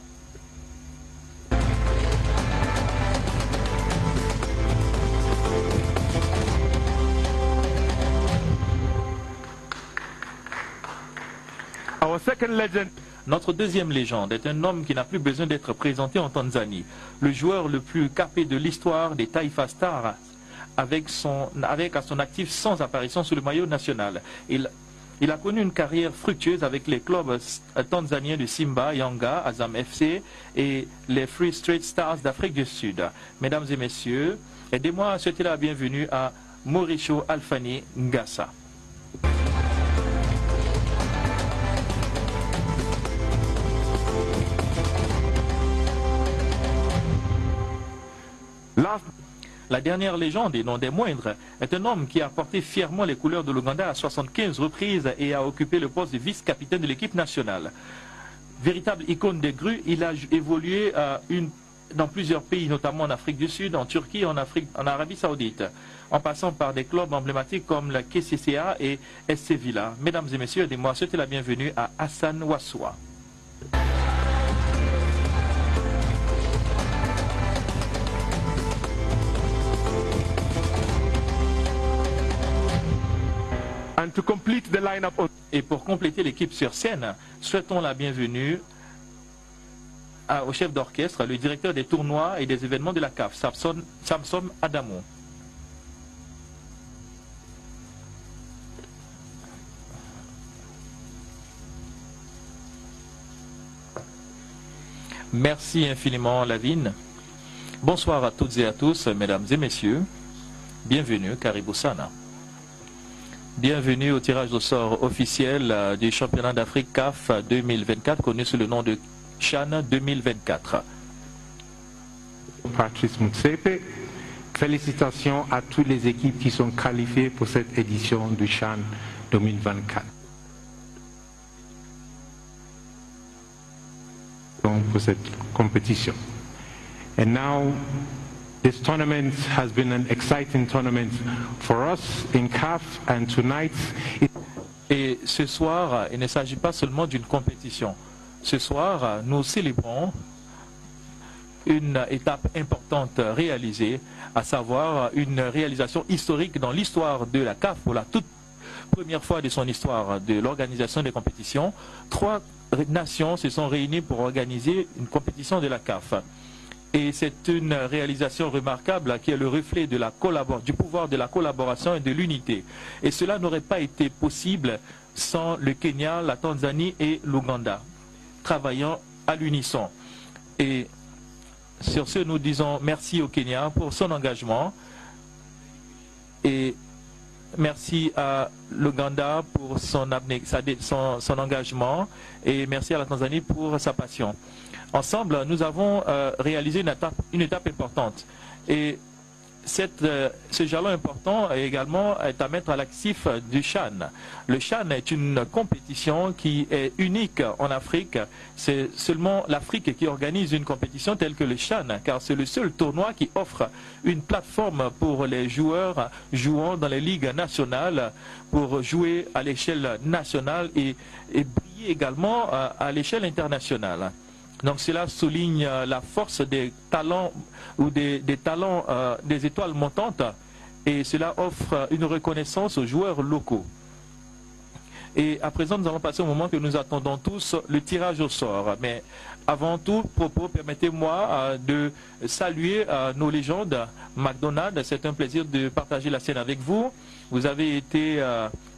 Our second legend. Notre deuxième légende est un homme qui n'a plus besoin d'être présenté en Tanzanie. Le joueur le plus capé de l'histoire des Taifa Stars, avec à son actif 100 apparitions sous le maillot national. Il a connu une carrière fructueuse avec les clubs tanzaniens de Simba, Yanga, Azam FC et les Free State Stars d'Afrique du Sud. Mesdames et messieurs, aidez-moi à souhaiter la bienvenue à Mauricio Alfani Ngassa. La dernière légende, et non des moindres, est un homme qui a porté fièrement les couleurs de l'Ouganda à 75 reprises et a occupé le poste de vice-capitaine de l'équipe nationale. Véritable icône des grues, il a évolué dans plusieurs pays, notamment en Afrique du Sud, en Turquie, en Arabie Saoudite, en passant par des clubs emblématiques comme la KCCA et SC Villa. Mesdames et messieurs, aidez-moi à souhaiter la bienvenue à Hassan Wassoua. And to complete the lineup of... Et pour compléter l'équipe sur scène, souhaitons la bienvenue au chef d'orchestre, le directeur des tournois et des événements de la CAF, Samson Adamo. Merci infiniment, Lavine. Bonsoir à toutes et à tous, mesdames et messieurs. Bienvenue, Karibu Sana. Bienvenue au tirage au sort officiel du championnat d'Afrique CAF 2024, connu sous le nom de CHAN 2024. Patrice Motsepe, félicitations à toutes les équipes qui sont qualifiées pour cette édition du CHAN 2024. Pour cette compétition. And now, this tournament has been an exciting tournament for us in CAF, and tonight. Et ce soir, il ne s'agit pas seulement d'une compétition. Ce soir, nous célébrons une étape importante réalisée, à savoir une réalisation historique dans l'histoire de la CAF pour la toute première fois de son histoire de l'organisation des compétitions. 3 nations se sont réunies pour organiser une compétition de la CAF. Et c'est une réalisation remarquable qui est le reflet de du pouvoir de la collaboration et de l'unité. Et cela n'aurait pas été possible sans le Kenya, la Tanzanie et l'Ouganda, travaillant à l'unisson. Et sur ce, nous disons merci au Kenya pour son engagement et merci à l'Ouganda pour son engagement et merci à la Tanzanie pour sa passion. Ensemble, nous avons réalisé une étape importante. Et ce jalon important est à mettre à l'actif du CHAN. Le CHAN est une compétition qui est unique en Afrique. C'est seulement l'Afrique qui organise une compétition telle que le CHAN, car c'est le seul tournoi qui offre une plateforme pour les joueurs jouant dans les ligues nationales pour jouer à l'échelle nationale et briller également à l'échelle internationale. Donc cela souligne la force des talents ou des étoiles montantes et cela offre une reconnaissance aux joueurs locaux. Et à présent, nous allons passer au moment que nous attendons tous, le tirage au sort. Mais avant tout, permettez-moi de saluer nos légendes. McDonald, c'est un plaisir de partager la scène avec vous. Vous avez été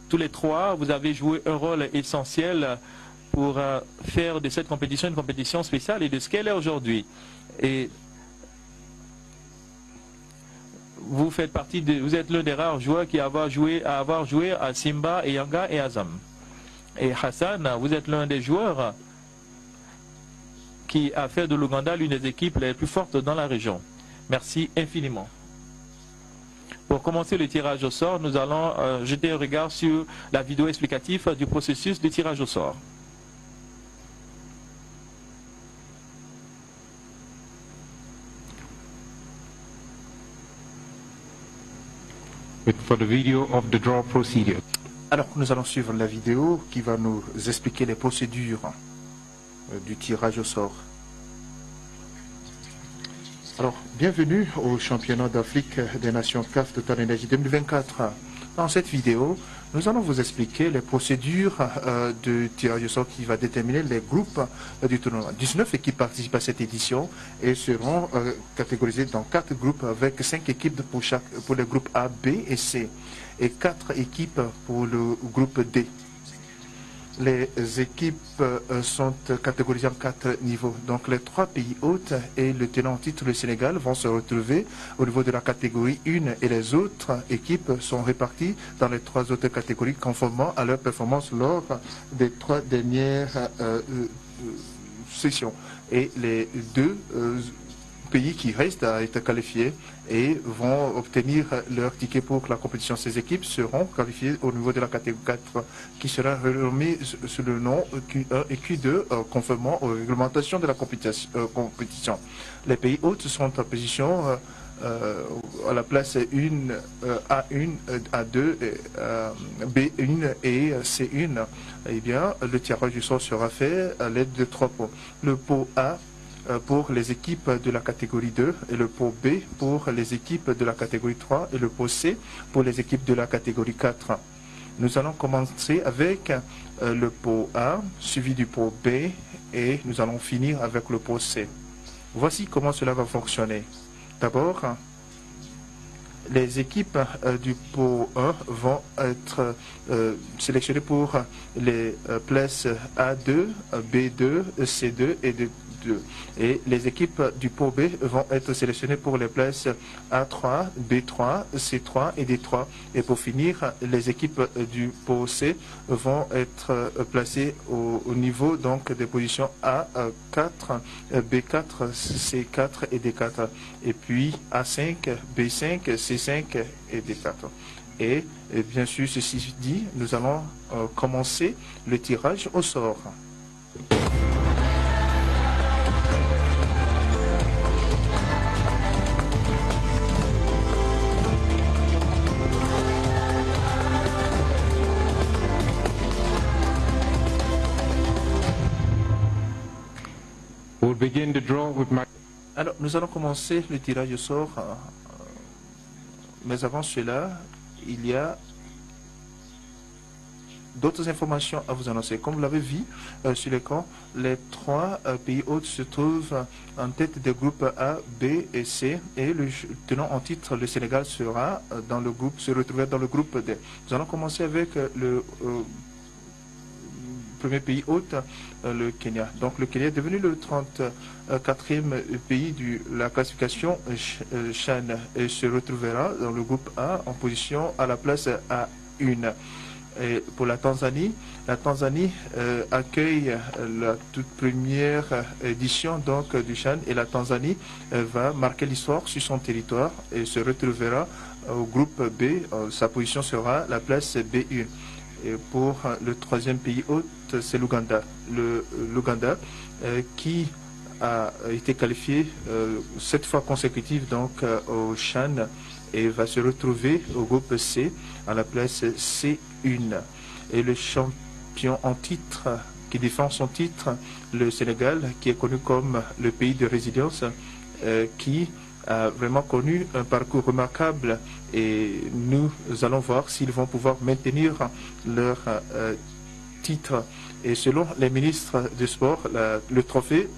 tous les 3, vous avez joué un rôle essentiel pour faire de cette compétition une compétition spéciale et de ce qu'elle est aujourd'hui. Et vous faites partie vous êtes l'un des rares joueurs qui à avoir joué à Simba et Yanga et Azam. Et Hassan, vous êtes l'un des joueurs qui a fait de l'Ouganda l'une des équipes les plus fortes dans la région. Merci infiniment. Pour commencer le tirage au sort, nous allons jeter un regard sur la vidéo explicative du processus de tirage au sort. For the video of the draw procedure. Alors, nous allons suivre la vidéo qui va nous expliquer les procédures du tirage au sort. Alors, bienvenue au championnat d'Afrique des Nations CAF Total Energy 2024. Dans cette vidéo, nous allons vous expliquer les procédures de tirage au sort qui va déterminer les groupes du tournoi. 19 équipes participent à cette édition et seront catégorisées dans 4 groupes avec 5 équipes pour les groupes A, B et C et 4 équipes pour le groupe D. Les équipes sont catégorisées en 4 niveaux. Donc les 3 pays hôtes et le tenant en titre, le Sénégal, vont se retrouver au niveau de la catégorie 1 et les autres équipes sont réparties dans les 3 autres catégories conformément à leur performance lors des 3 dernières sessions. Et les 2 pays qui restent à être qualifiés et vont obtenir leur ticket pour la compétition. Ces équipes seront qualifiées au niveau de la catégorie 4 qui sera remise sous le nom Q1 et Q2 conformément aux réglementations de la compétition. Les pays hôtes sont en position à la place 1, A1, A2, B1 et C1. Eh bien, le tirage du sort sera fait à l'aide de 3 pots. Le pot A pour les équipes de la catégorie 2 et le pot B pour les équipes de la catégorie 3 et le pot C pour les équipes de la catégorie 4. Nous allons commencer avec le pot A suivi du pot B et nous allons finir avec le pot C. Voici comment cela va fonctionner. D'abord, les équipes du pot 1 vont être sélectionnées pour les places A2, B2, C2 et D2. Et les équipes du pot B vont être sélectionnées pour les places A3, B3, C3 et D3. Et pour finir, les équipes du pot C vont être placées au niveau donc des positions A4, B4, C4 et D4. Et puis A5, B5, C5 et D4. Et bien sûr, ceci dit, nous allons commencer le tirage au sort. Alors, nous allons commencer le tirage au sort, mais avant cela, il y a d'autres informations à vous annoncer. Comme vous l'avez vu sur l'écran, les 3 pays hôtes se trouvent en tête des groupes A, B et C, et le tenant en titre, le Sénégal, sera dans le groupe, se retrouver dans le groupe D. Nous allons commencer avec le premier pays hôte, le Kenya. Donc le Kenya est devenu le 34e pays de la classification CHAN et se retrouvera dans le groupe A en position à la place A1. Et pour la Tanzanie accueille la toute première édition donc du CHAN et la Tanzanie va marquer l'histoire sur son territoire et se retrouvera au groupe B. Sa position sera la place B1. Et pour le 3e pays hôte, c'est l'Ouganda. L'Ouganda qui a été qualifié 7 fois consécutive donc au CHAN et va se retrouver au groupe C à la place C1. Et le champion en titre qui défend son titre, le Sénégal, qui est connu comme le pays de résilience, qui a vraiment connu un parcours remarquable et nous allons voir s'ils vont pouvoir maintenir leur titre. Et selon les ministres du sport, le trophée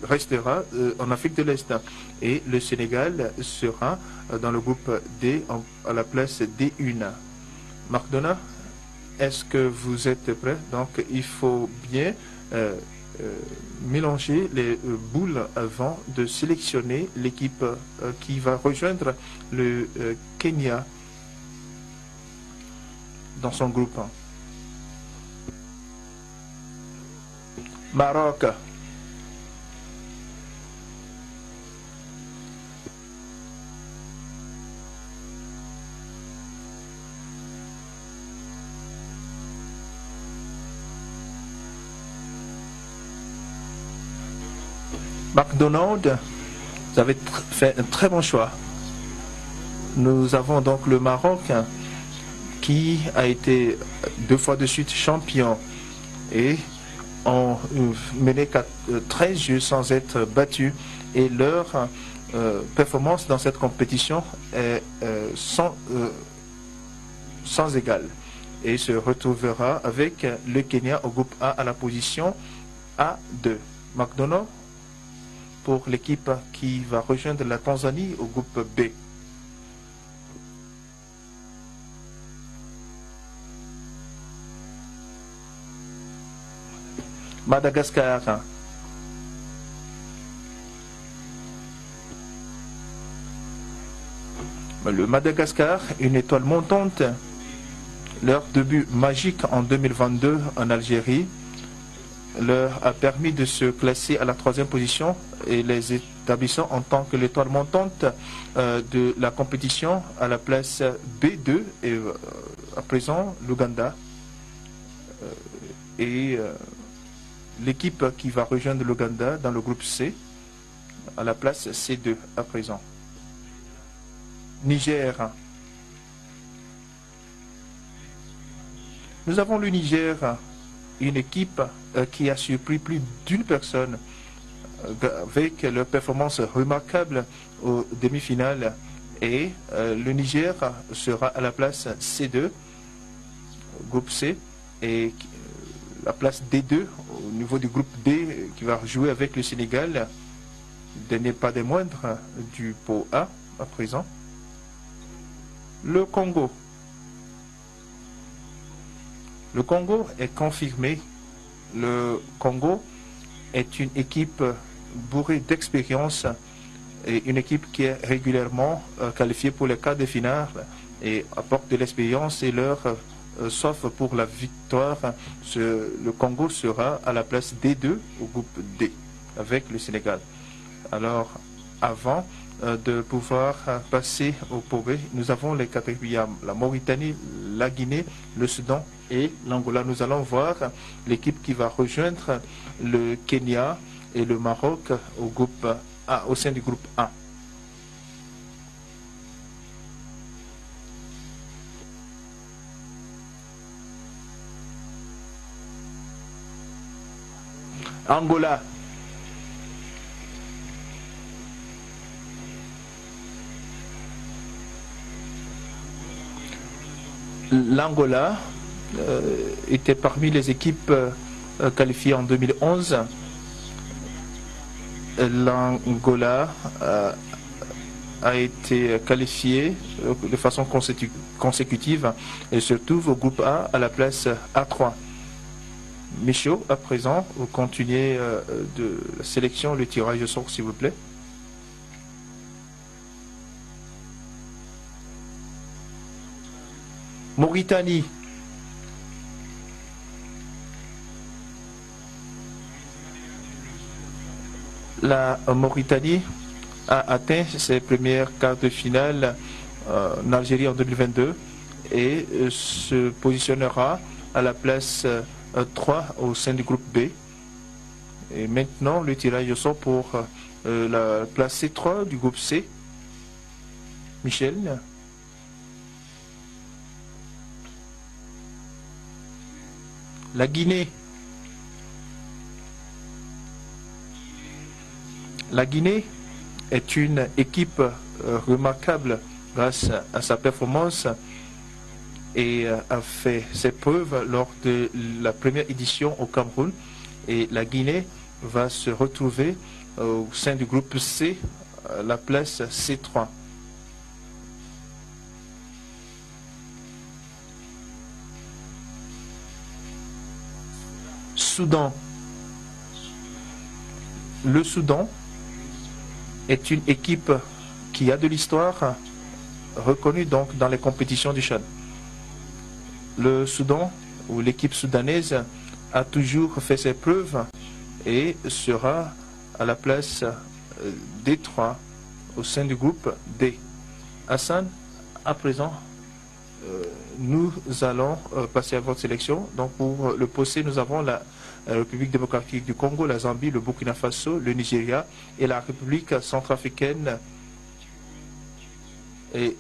restera en Afrique de l'Est et le Sénégal sera dans le groupe D à la place D1. Marc Donat, est-ce que vous êtes prêt? Donc il faut bien mélanger les boules avant de sélectionner l'équipe qui va rejoindre le Kenya dans son groupe. Maroc, McDonald's, vous avez fait un très bon choix. Nous avons donc le Maroc qui a été 2 fois de suite champion et ont mené 13 jeux sans être battus et leur performance dans cette compétition est sans égal et se retrouvera avec le Kenya au groupe A à la position A2. McDonald's pour l'équipe qui va rejoindre la Tanzanie au groupe B. Madagascar. Le Madagascar, une étoile montante, leur début magique en 2022 en Algérie leur a permis de se classer à la 3e position et les établissant en tant que l'étoile montante de la compétition à la place B2 et à présent l'Ouganda et l'équipe qui va rejoindre l'Ouganda dans le groupe C à la place C2 à présent. Niger. Nous avons le Niger, une équipe qui a surpris plus d'une personne avec leur performance remarquable aux demi-finales et le Niger sera à la place C2, groupe C, et la place D2 au niveau du groupe D qui va jouer avec le Sénégal, n'est pas des moindres du pot A à présent. Le Congo. Le Congo est confirmé. Le Congo est une équipe bourrée d'expérience et une équipe qui est régulièrement qualifiée pour les quarts de finale et apporte de l'expérience et leur soif pour la victoire. Le Congo sera à la place D2 au groupe D avec le Sénégal. Alors, avant de pouvoir passer au pot B, nous avons les catégories, la Mauritanie, la Guinée, le Soudan et l'Angola. Nous allons voir l'équipe qui va rejoindre le Kenya et le Maroc au groupe A, au sein du groupe A. Angola. L'Angola était parmi les équipes qualifiées en 2011. L'Angola a été qualifiée de façon consécutive et se trouve au groupe A à la place A3. Michaud, à présent, vous continuez de la sélection, le tirage au sort, s'il vous plaît. Mauritanie. La Mauritanie a atteint ses premières quarts de finale en Algérie en 2022 et se positionnera à la place 3 au sein du groupe B. Et maintenant, le tirage au sort pour la place C3 du groupe C. Michel. La Guinée. La Guinée est une équipe remarquable grâce à sa performance et a fait ses preuves lors de la première édition au Cameroun. Et la Guinée va se retrouver au sein du groupe C, à la place C3. Soudan. Le Soudan est une équipe qui a de l'histoire, reconnue donc dans les compétitions du Tchad. Le Soudan, ou l'équipe soudanaise, a toujours fait ses preuves et sera à la place D3 au sein du groupe D. Hassan, à présent, nous allons passer à votre sélection. Donc pour le possé, nous avons la la République démocratique du Congo, la Zambie, le Burkina Faso, le Nigeria et la République centrafricaine. Et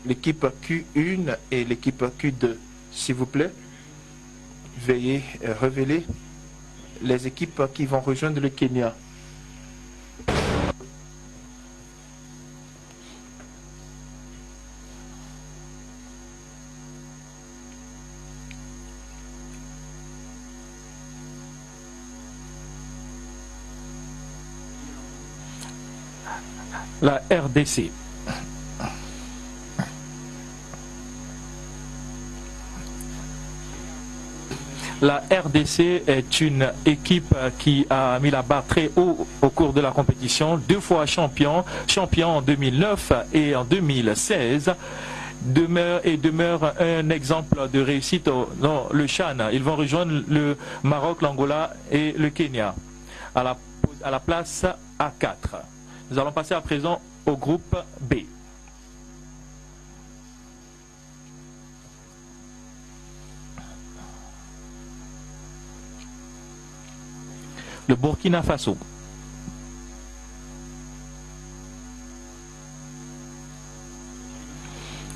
l'équipe Q1 et l'équipe Q2. S'il vous plaît, veuillez révéler les équipes qui vont rejoindre le Kenya. La RDC. La RDC est une équipe qui a mis la barre très haut au cours de la compétition, 2 fois champion en 2009 et en 2016. Demeure un exemple de réussite dans le Chan. Ils vont rejoindre le Maroc, l'Angola et le Kenya à la place A4. Nous allons passer à présent au groupe B. Le Burkina Faso.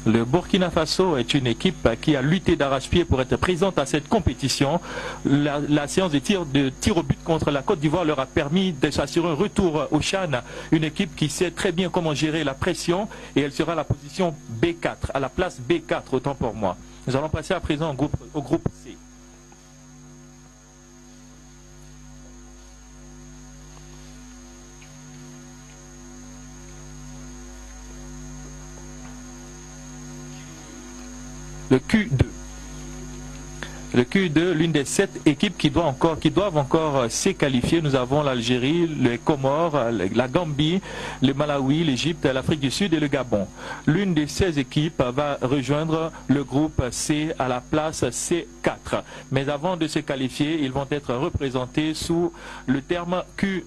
Le Burkina Faso est une équipe qui a lutté d'arrache-pied pour être présente à cette compétition. La séance de tir au but contre la Côte d'Ivoire leur a permis de s'assurer un retour au Chan. Une équipe qui sait très bien comment gérer la pression et elle sera à la position B4, à la place B4, autant pour moi. Nous allons passer à présent au groupe C. Le Q2. Le Q2, l'une des 7 équipes qui doivent encore se qualifier. Nous avons l'Algérie, les Comores, la Gambie, le Malawi, l'Égypte, l'Afrique du Sud et le Gabon. L'une des 16 équipes va rejoindre le groupe C à la place C4. Mais avant de se qualifier, ils vont être représentés sous le terme Q2.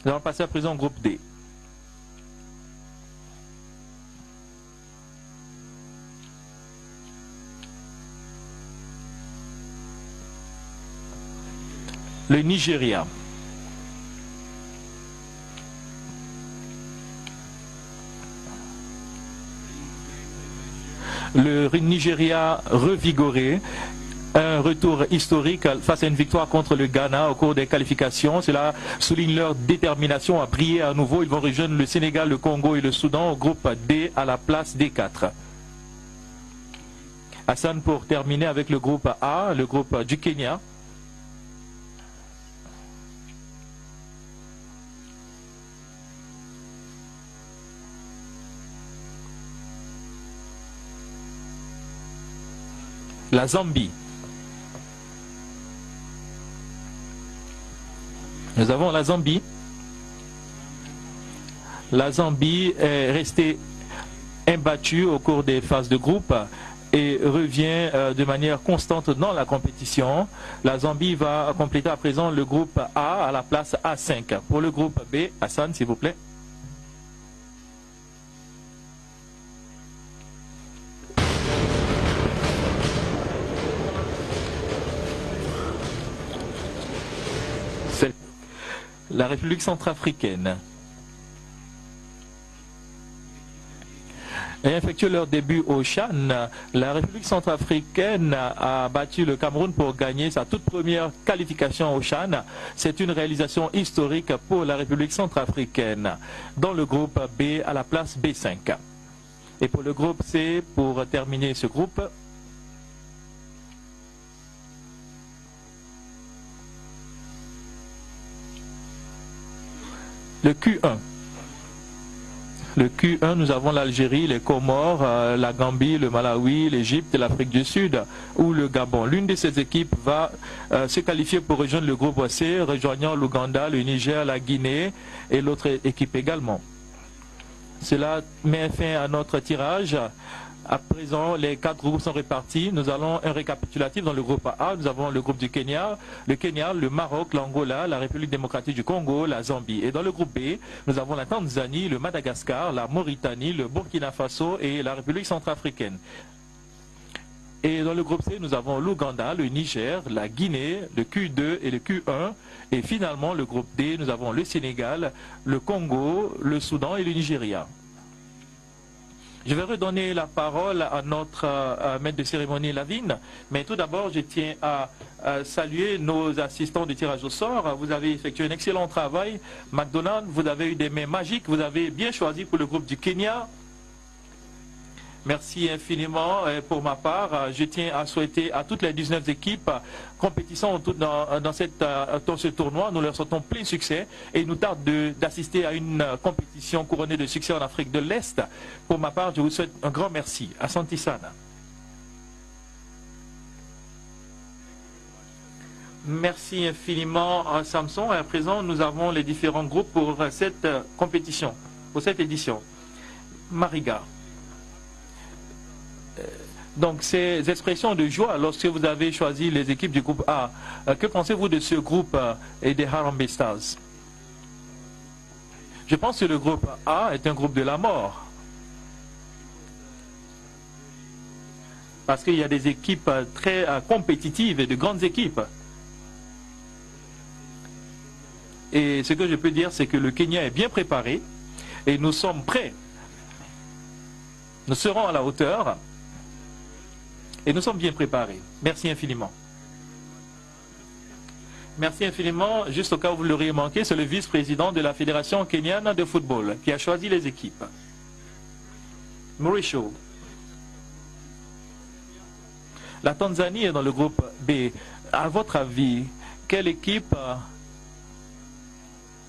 Nous allons passer à présent au groupe D. Le Nigeria. Le Nigeria revigoré, un retour historique face à une victoire contre le Ghana au cours des qualifications. Cela souligne leur détermination à briller à nouveau. Ils vont rejoindre le Sénégal, le Congo et le Soudan au groupe D à la place D4. Hassan pour terminer avec le groupe A, le groupe du Kenya. La Zambie. Nous avons la Zambie. La Zambie est restée imbattue au cours des phases de groupe et revient de manière constante dans la compétition. La Zambie va compléter à présent le groupe A à la place A5. Pour le groupe B, Hassan, s'il vous plaît. La République centrafricaine. Et effectué leur début au Chan, la République centrafricaine a battu le Cameroun pour gagner sa toute première qualification au Chan. C'est une réalisation historique pour la République centrafricaine. Dans le groupe B à la place B5. Et pour le groupe C, pour terminer ce groupe, le Q1. Le Q1, nous avons l'Algérie, les Comores, la Gambie, le Malawi, l'Égypte, l'Afrique du Sud ou le Gabon. L'une de ces équipes va se qualifier pour rejoindre le groupe C, rejoignant l'Ouganda, le Niger, la Guinée et l'autre équipe également. Cela met fin à notre tirage. À présent, les 4 groupes sont répartis. Nous allons un récapitulatif dans le groupe A. Nous avons le groupe du Kenya, le Maroc, l'Angola, la République démocratique du Congo, la Zambie. Et dans le groupe B, nous avons la Tanzanie, le Madagascar, la Mauritanie, le Burkina Faso et la République centrafricaine. Et dans le groupe C, nous avons l'Ouganda, le Niger, la Guinée, le Q2 et le Q1. Et finalement, le groupe D, nous avons le Sénégal, le Congo, le Soudan et le Nigeria. Je vais redonner la parole à notre maître de cérémonie Lavigne, mais tout d'abord, je tiens à saluer nos assistants de tirage au sort. Vous avez effectué un excellent travail. McDonald, vous avez eu des mains magiques, vous avez bien choisi pour le groupe du Kenya. Merci infiniment. Pour ma part, je tiens à souhaiter à toutes les 19 équipes compétissant dans ce tournoi, nous leur souhaitons plein succès et il nous tarde d'assister à une compétition couronnée de succès en Afrique de l'Est. Pour ma part, je vous souhaite un grand merci. Asante Sana. Merci infiniment Samson. À présent, nous avons les différents groupes pour cette compétition, pour cette édition. Mariga. Donc, ces expressions de joie lorsque vous avez choisi les équipes du groupe A, que pensez-vous de ce groupe et des Harambee Stars? Je pense que le groupe A est un groupe de la mort. Parce qu'il y a des équipes très compétitives et de grandes équipes. Et ce que je peux dire, c'est que le Kenya est bien préparé et nous sommes prêts. Nous serons à la hauteur. Et nous sommes bien préparés. Merci infiniment. Merci infiniment. Juste au cas où vous l'auriez manqué, c'est le vice-président de la Fédération kenyane de football qui a choisi les équipes. Mrisho. La Tanzanie est dans le groupe B. À votre avis, quelle équipe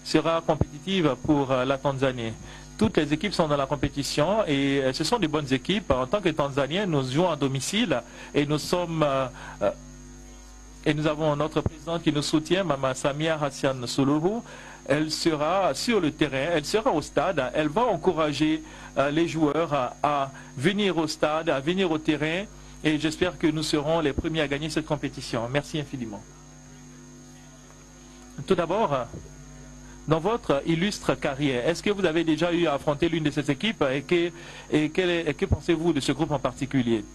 sera compétitive pour la Tanzanie? Toutes les équipes sont dans la compétition et ce sont des bonnes équipes. En tant que Tanzaniens, nous jouons à domicile et nous avons notre présidente qui nous soutient, Mama Samia Hassan Suluhu. Elle sera sur le terrain, elle sera au stade, elle va encourager les joueurs à venir au stade, à venir au terrain et j'espère que nous serons les premiers à gagner cette compétition. Merci infiniment. Tout d'abord, dans votre illustre carrière, est-ce que vous avez déjà eu à affronter l'une de ces équipes et que pensez-vous de ce groupe en particulier?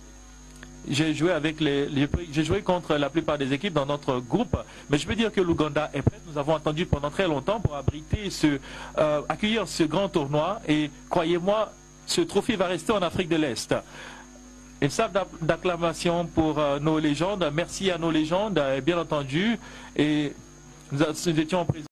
J'ai joué contre la plupart des équipes dans notre groupe, mais je peux dire que l'Ouganda est prête. Nous avons attendu pendant très longtemps pour accueillir ce grand tournoi et croyez-moi, ce trophée va rester en Afrique de l'Est. Une salle d'acclamation pour nos légendes. Merci à nos légendes, bien entendu. Et nous étions présents.